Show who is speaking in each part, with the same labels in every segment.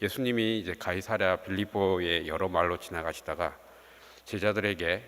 Speaker 1: 예수님이 이제 가이사랴 빌립보의 여러 마을로 지나가시다가 제자들에게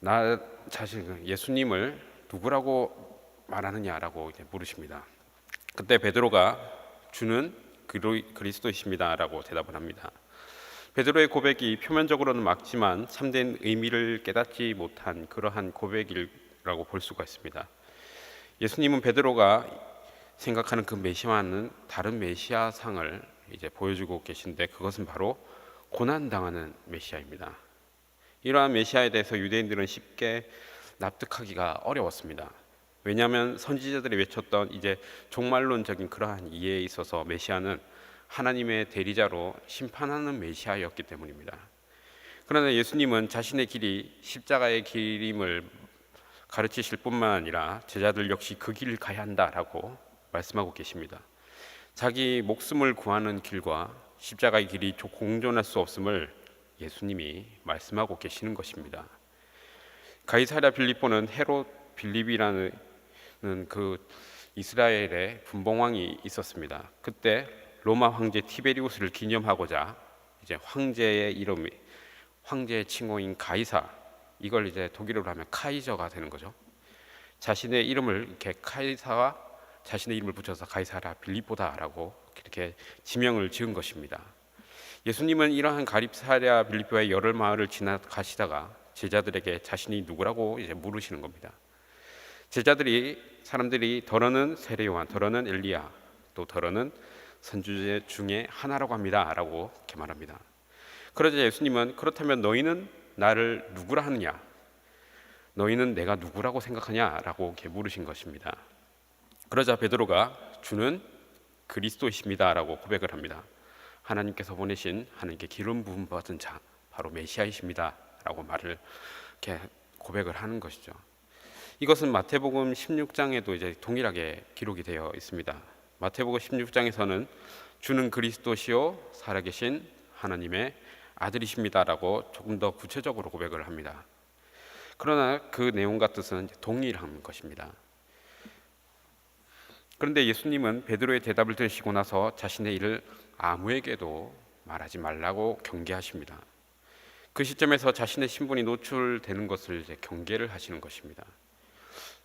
Speaker 1: 나 자신 예수님을 누구라고 말하느냐라고 이제 물으십니다. 그때 베드로가 주는 그리스도이십니다라고 대답을 합니다. 베드로의 고백이 표면적으로는 막지만 참된 의미를 깨닫지 못한 그러한 고백이라고 볼 수가 있습니다. 예수님은 베드로가 생각하는 그 메시아와는 다른 메시아상을 이제 보여주고 계신데, 그것은 바로 고난당하는 메시아입니다. 이러한 메시아에 대해서 유대인들은 쉽게 납득하기가 어려웠습니다. 왜냐하면 선지자들이 외쳤던 이제 종말론적인 그러한 이해에 있어서 메시아는 하나님의 대리자로 심판하는 메시아였기 때문입니다. 그러나 예수님은 자신의 길이 십자가의 길임을 가르치실 뿐만 아니라 제자들 역시 그 길을 가야 한다라고 말씀하고 계십니다. 자기 목숨을 구하는 길과 십자가의 길이 공존할 수 없음을 예수님이 말씀하고 계시는 것입니다. 가이사랴 빌립보는 헤롯 빌립이라는 그 이스라엘의 분봉왕이 있었습니다. 그때 로마 황제 티베리우스를 기념하고자 이제 황제의 칭호인 가이사, 이걸 이제 독일어로 하면 카이저가 되는 거죠. 자신의 이름을 이렇게 카이사와 자신의 이름을 붙여서 가이사랴 빌립보다라고 이렇게 지명을 지은 것입니다. 예수님은 이러한 가이사랴 빌립보의 여러 마을을 지나가시다가 제자들에게 자신이 누구라고 이제 물으시는 겁니다. 사람들이 더러는 세례 요한, 더러는 엘리야, 또 더러는 선지자 중에 하나라고 합니다라고 이렇게 말합니다. 그러자 예수님은 그렇다면 너희는 나를 누구라 하느냐? 너희는 내가 누구라고 생각하냐라고 이렇게 물으신 것입니다. 그러자 베드로가 주는 그리스도이십니다라고 고백을 합니다. 하나님께서 보내신 하나님께 기름 부음 받은 자, 바로 메시아이십니다라고 말을 이렇게 고백을 하는 것이죠. 이것은 마태복음 16장에도 이제 동일하게 기록이 되어 있습니다. 마태복음 16장에서는 주는 그리스도시요 살아계신 하나님의 아들이십니다라고 조금 더 구체적으로 고백을 합니다. 그러나 그 내용과 뜻은 동일한 것입니다. 그런데 예수님은 베드로의 대답을 들으시고 나서 자신의 일을 아무에게도 말하지 말라고 경계하십니다. 그 시점에서 자신의 신분이 노출되는 것을 이제 경계를 하시는 것입니다.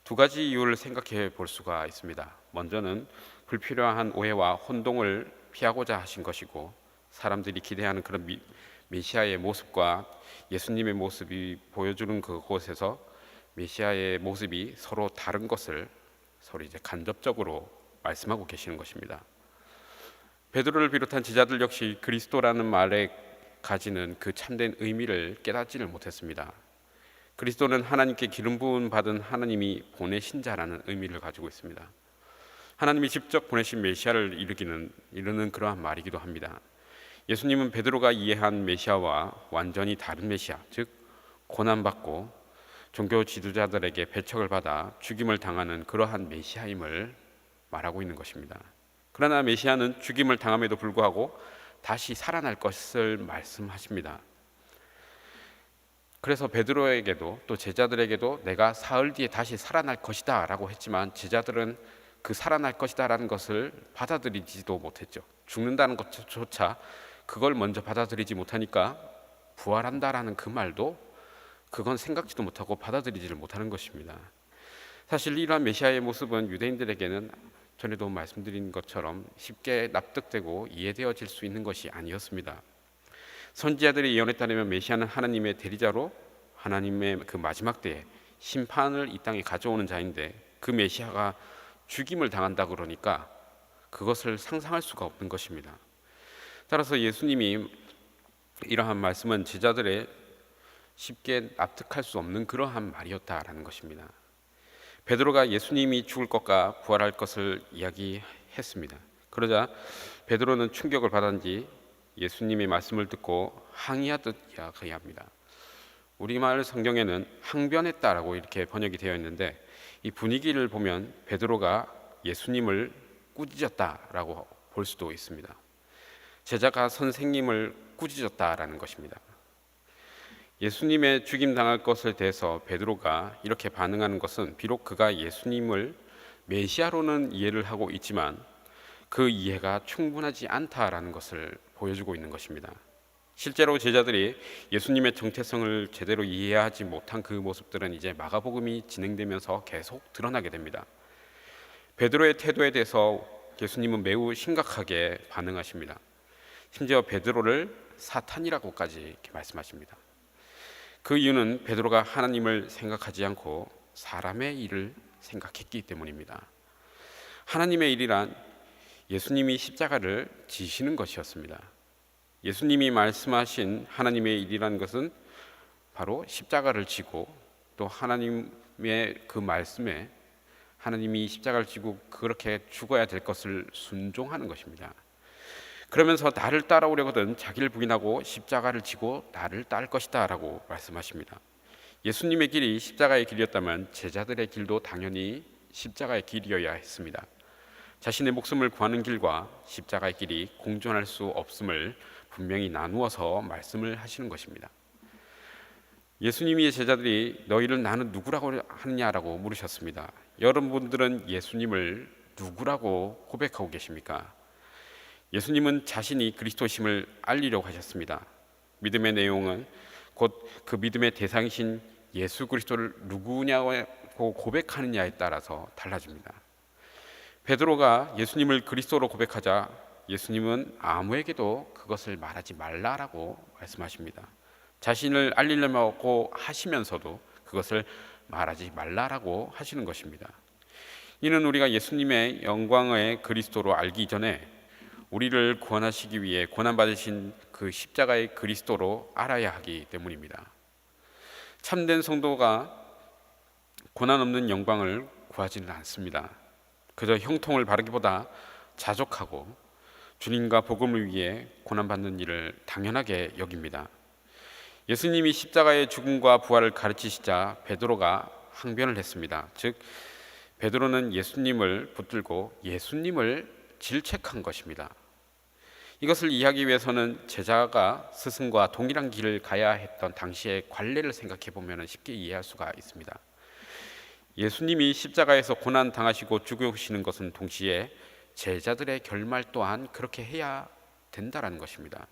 Speaker 1: 두 가지 이유를 생각해 볼 수가 있습니다. 먼저는 불필요한 오해와 혼동을 피하고자 하신 것이고, 사람들이 기대하는 그런 메시아의 모습과 예수님의 모습이 보여주는 그곳에서 메시아의 모습이 서로 다른 것을 서로 이제 간접적으로 말씀하고 계시는 것입니다. 베드로를 비롯한 제자들 역시 그리스도라는 말에 가지는 그 참된 의미를 깨닫지를 못했습니다. 그리스도는 하나님께 기름 부음 받은 하나님이 보내신 자라는 의미를 가지고 있습니다. 하나님이 직접 보내신 메시아를 이르는 그러한 말이기도 합니다. 예수님은 베드로가 이해한 메시아와 완전히 다른 메시아, 즉 고난받고 종교 지도자들에게 배척을 받아 죽임을 당하는 그러한 메시아임을 말하고 있는 것입니다. 그러나 메시아는 죽임을 당함에도 불구하고 다시 살아날 것을 말씀하십니다. 그래서 베드로에게도 또 제자들에게도 내가 사흘 뒤에 다시 살아날 것이다 라고 했지만, 제자들은 그 살아날 것이다 라는 것을 받아들이지도 못했죠. 죽는다는 것조차 그걸 먼저 받아들이지 못하니까 부활한다라는 그 말도 그건 생각지도 못하고 받아들이지를 못하는 것입니다. 사실 이러한 메시아의 모습은 유대인들에게는 전에도 말씀드린 것처럼 쉽게 납득되고 이해되어질 수 있는 것이 아니었습니다. 선지자들이 예언에 따르면 메시아는 하나님의 대리자로 하나님의 그 마지막 때에 심판을 이 땅에 가져오는 자인데, 그 메시아가 죽임을 당한다 그러니까 그것을 상상할 수가 없는 것입니다. 따라서 예수님이 이러한 말씀은 제자들의 쉽게 납득할 수 없는 그러한 말이었다라는 것입니다. 베드로가 예수님이 죽을 것과 부활할 것을 이야기했습니다. 그러자 베드로는 충격을 받았는지 예수님의 말씀을 듣고 항의하듯 이야기합니다. 우리말 성경에는 항변했다라고 이렇게 번역이 되어 있는데, 이 분위기를 보면 베드로가 예수님을 꾸짖었다라고 볼 수도 있습니다. 제자가 선생님을 꾸짖었다라는 것입니다. 예수님의 죽임 당할 것에 대해서 베드로가 이렇게 반응하는 것은 비록 그가 예수님을 메시아로는 이해를 하고 있지만, 그 이해가 충분하지 않다라는 것을 보여주고 있는 것입니다. 실제로 제자들이 예수님의 정체성을 제대로 이해하지 못한 그 모습들은 이제 마가복음이 진행되면서 계속 드러나게 됩니다. 베드로의 태도에 대해서 예수님은 매우 심각하게 반응하십니다. 심지어 베드로를 사탄이라고까지 이렇게 말씀하십니다. 그 이유는 베드로가 하나님을 생각하지 않고 사람의 일을 생각했기 때문입니다. 하나님의 일이란 예수님이 십자가를 지시는 것이었습니다. 예수님이 말씀하신 하나님의 일이라는 것은 바로 십자가를 지고 또 하나님의 그 말씀에 하나님이 십자가를 지고 그렇게 죽어야 될 것을 순종하는 것입니다. 그러면서 나를 따라오려거든 자기를 부인하고 십자가를 지고 나를 따를 것이다 라고 말씀하십니다. 예수님의 길이 십자가의 길이었다면 제자들의 길도 당연히 십자가의 길이어야 했습니다. 자신의 목숨을 구하는 길과 십자가의 길이 공존할 수 없음을 분명히 나누어서 말씀을 하시는 것입니다. 예수님의 제자들이 너희를 나는 누구라고 하느냐라고 물으셨습니다. 여러분들은 예수님을 누구라고 고백하고 계십니까? 예수님은 자신이 그리스도심을 알리려고 하셨습니다. 믿음의 내용은 곧 그 믿음의 대상이신 예수 그리스도를 누구냐고 고백하느냐에 따라서 달라집니다. 베드로가 예수님을 그리스도로 고백하자 예수님은 아무에게도 그것을 말하지 말라라고 말씀하십니다. 자신을 알리려고 하시면서도 그것을 말하지 말라라고 하시는 것입니다. 이는 우리가 예수님의 영광의 그리스도로 알기 전에 우리를 구원하시기 위해 고난받으신 그 십자가의 그리스도로 알아야 하기 때문입니다. 참된 성도가 고난 없는 영광을 구하지는 않습니다. 그저 형통을 바라기보다 자족하고 주님과 복음을 위해 고난받는 일을 당연하게 여깁니다. 예수님이 십자가의 죽음과 부활을 가르치시자 베드로가 항변을 했습니다. 즉 베드로는 예수님을 붙들고 예수님을 질책한 것입니다. 이것을 이해하기 위해서는 제자가 스승과 동일한 길을 가야 했던 당시의 관례를 생각해 보면 쉽게 이해할 수가 있습니다. 예수님이 십자가에서 고난 당하시고 죽으시는 것은 동시에 제자들의 결말 또한 그렇게 해야 된다라는 것입니다.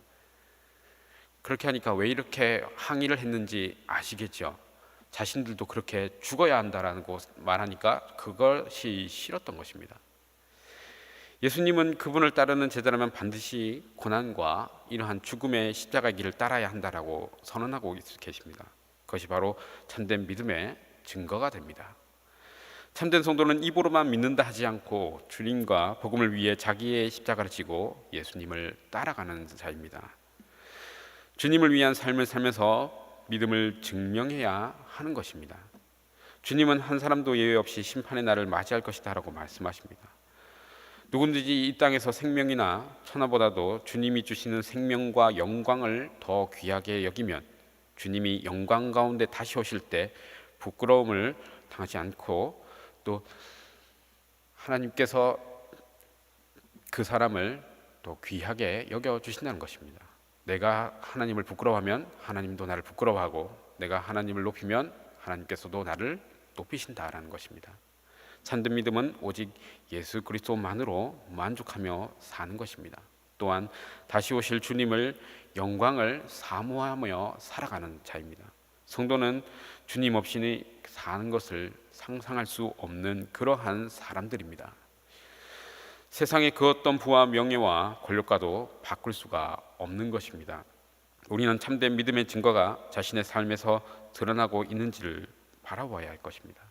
Speaker 1: 그렇게 하니까 왜 이렇게 항의를 했는지 아시겠죠? 자신들도 그렇게 죽어야 한다라는 거 말하니까 그것이 싫었던 것입니다. 예수님은 그분을 따르는 제자라면 반드시 고난과 이러한 죽음의 십자가 길을 따라야 한다라고 선언하고 계십니다. 그것이 바로 참된 믿음의 증거가 됩니다. 참된 성도는 입으로만 믿는다 하지 않고 주님과 복음을 위해 자기의 십자가를 지고 예수님을 따라가는 자입니다. 주님을 위한 삶을 살면서 믿음을 증명해야 하는 것입니다. 주님은 한 사람도 예외 없이 심판의 날을 맞이할 것이다 라고 말씀하십니다. 누구든지 이 땅에서 생명이나 천하보다도 주님이 주시는 생명과 영광을 더 귀하게 여기면 주님이 영광 가운데 다시 오실 때 부끄러움을 당하지 않고 또 하나님께서 그 사람을 더 귀하게 여겨주신다는 것입니다. 내가 하나님을 부끄러워하면 하나님도 나를 부끄러워하고 내가 하나님을 높이면 하나님께서도 나를 높이신다라는 것입니다. 참된 믿음은 오직 예수 그리스도만으로 만족하며 사는 것입니다. 또한 다시 오실 주님을 영광을 사모하며 살아가는 자입니다. 성도는 주님 없이 사는 것을 상상할 수 없는 그러한 사람들입니다. 세상의 그 어떤 부와 명예와 권력과도 바꿀 수가 없는 것입니다. 우리는 참된 믿음의 증거가 자신의 삶에서 드러나고 있는지를 바라봐야 할 것입니다.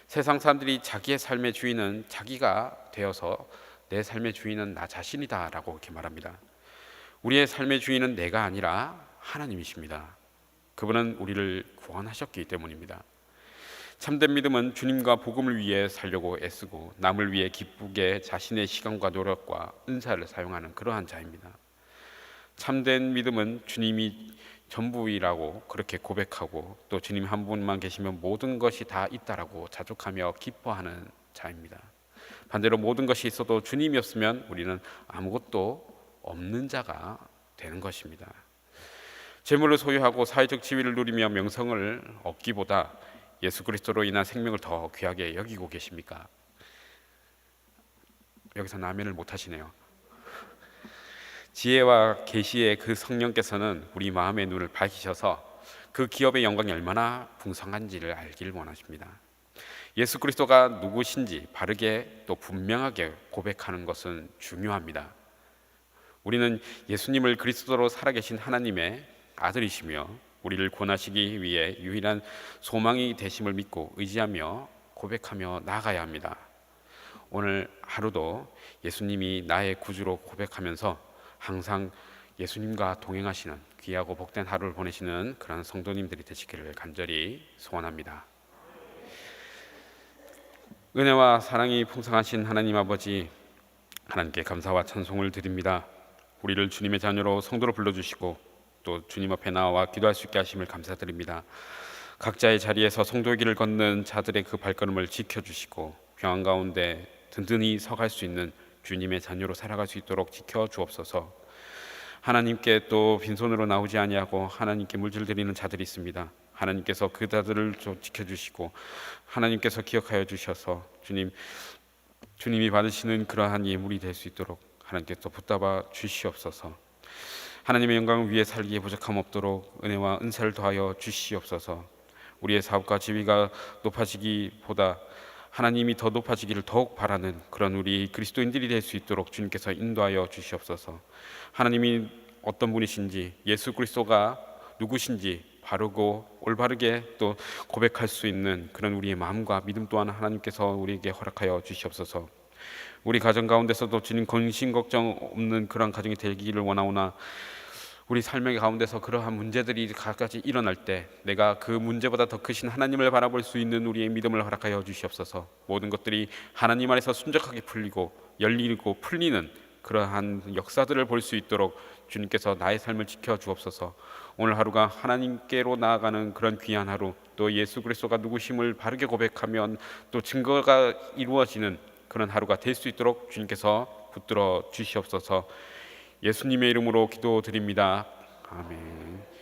Speaker 1: 세상 사람들이 자기의 삶의 주인은 자기가 되어서 내 삶의 주인은 나 자신이다 라고 이렇게 말합니다. 우리의 삶의 주인은 내가 아니라 하나님이십니다. 그분은 우리를 구원하셨기 때문입니다. 참된 믿음은 주님과 복음을 위해 살려고 애쓰고 남을 위해 기쁘게 자신의 시간과 노력과 은사를 사용하는 그러한 자입니다. 참된 믿음은 주님이 전부이라고 그렇게 고백하고 또 주님 한 분만 계시면 모든 것이 다 있다라고 자족하며 기뻐하는 자입니다. 반대로 모든 것이 있어도 주님이 없으면 우리는 아무것도 없는 자가 되는 것입니다. 재물을 소유하고 사회적 지위를 누리며 명성을 얻기보다 예수 그리스도로 인한 생명을 더 귀하게 여기고 계십니까? 여기서 아멘을 못 하시네요. 지혜와 계시의 그 성령께서는 우리 마음의 눈을 밝히셔서 그 기업의 영광이 얼마나 풍성한지를 알기를 원하십니다. 예수 그리스도가 누구신지 바르게 또 분명하게 고백하는 것은 중요합니다. 우리는 예수님을 그리스도로 살아계신 하나님의 아들이시며 우리를 구원하시기 위해 유일한 소망이 되심을 믿고 의지하며 고백하며 나아가야 합니다. 오늘 하루도 예수님이 나의 구주로 고백하면서 항상 예수님과 동행하시는 귀하고 복된 하루를 보내시는 그런 성도님들이 되시기를 간절히 소원합니다. 은혜와 사랑이 풍성하신 하나님 아버지, 하나님께 감사와 찬송을 드립니다. 우리를 주님의 자녀로 성도로 불러주시고 또 주님 앞에 나와 기도할 수 있게 하심을 감사드립니다. 각자의 자리에서 성도의 길을 걷는 자들의 그 발걸음을 지켜주시고 평안 가운데 든든히 서갈 수 있는 주님의 자녀로 살아갈 수 있도록 지켜주옵소서. 하나님께 또 빈손으로 나오지 아니하고 하나님께 물질드리는 자들이 있습니다. 하나님께서 그 자들을 지켜주시고 하나님께서 기억하여 주셔서 주님이 받으시는 그러한 예물이 될 수 있도록 하나님께서 붙잡아 주시옵소서. 하나님의 영광을 위해 살기에 부족함 없도록 은혜와 은사를 더하여 주시옵소서. 우리의 사업과 지위가 높아지기보다 하나님이 더 높아지기를 더욱 바라는 그런 우리 그리스도인들이 될 수 있도록 주님께서 인도하여 주시옵소서. 하나님이 어떤 분이신지, 예수 그리스도가 누구신지 바르고 올바르게 또 고백할 수 있는 그런 우리의 마음과 믿음 또한 하나님께서 우리에게 허락하여 주시옵소서. 우리 가정 가운데서도 주님 근심 걱정 없는 그런 가정이 되기를 원하오나 우리 삶의 가운데서 그러한 문제들이 각가지 일어날 때 내가 그 문제보다 더 크신 하나님을 바라볼 수 있는 우리의 믿음을 허락하여 주시옵소서. 모든 것들이 하나님 안에서 순적하게 풀리고 열리고 풀리는 그러한 역사들을 볼 수 있도록 주님께서 나의 삶을 지켜 주옵소서. 오늘 하루가 하나님께로 나아가는 그런 귀한 하루, 또 예수 그리스도가 누구심을 바르게 고백하면 또 증거가 이루어지는 그런 하루가 될 수 있도록 주님께서 붙들어 주시옵소서. 예수님의 이름으로 기도드립니다. 아멘.